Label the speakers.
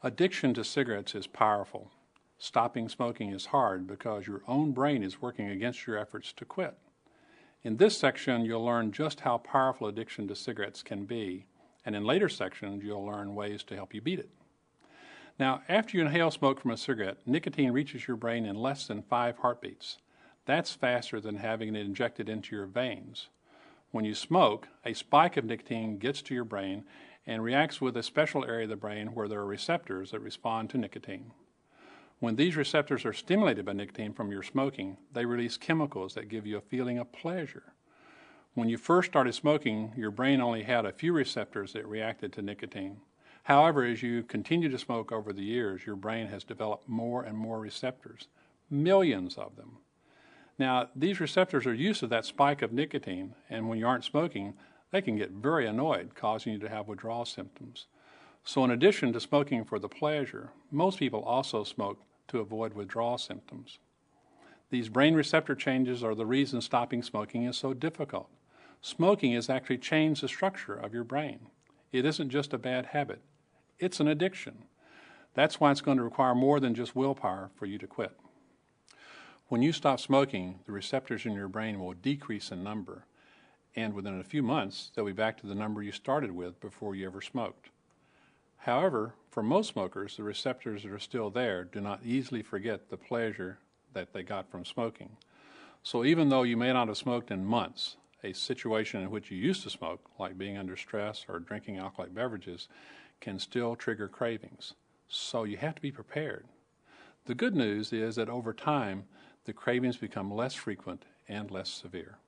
Speaker 1: Addiction to cigarettes is powerful. Stopping smoking is hard because your own brain is working against your efforts to quit. In this section, you'll learn just how powerful addiction to cigarettes can be, and in later sections, you'll learn ways to help you beat it. Now, after you inhale smoke from a cigarette, nicotine reaches your brain in less than 5 heartbeats. That's faster than having it injected into your veins. When you smoke, a spike of nicotine gets to your brain and reacts with a special area of the brain where there are receptors that respond to nicotine. When these receptors are stimulated by nicotine from your smoking, they release chemicals that give you a feeling of pleasure. When you first started smoking, your brain only had a few receptors that reacted to nicotine. However, as you continue to smoke over the years, your brain has developed more and more receptors, millions of them. Now, these receptors are used to that spike of nicotine, and when you aren't smoking, they can get very annoyed, causing you to have withdrawal symptoms. So in addition to smoking for the pleasure, most people also smoke to avoid withdrawal symptoms. These brain receptor changes are the reason stopping smoking is so difficult. Smoking has actually changed the structure of your brain. It isn't just a bad habit, it's an addiction. That's why it's going to require more than just willpower for you to quit. When you stop smoking, the receptors in your brain will decrease in number, and within a few months, they'll be back to the number you started with before you ever smoked. However, for most smokers, the receptors that are still there do not easily forget the pleasure that they got from smoking. So even though you may not have smoked in months, a situation in which you used to smoke, like being under stress or drinking alcoholic beverages, can still trigger cravings. So you have to be prepared. The good news is that over time, the cravings become less frequent and less severe.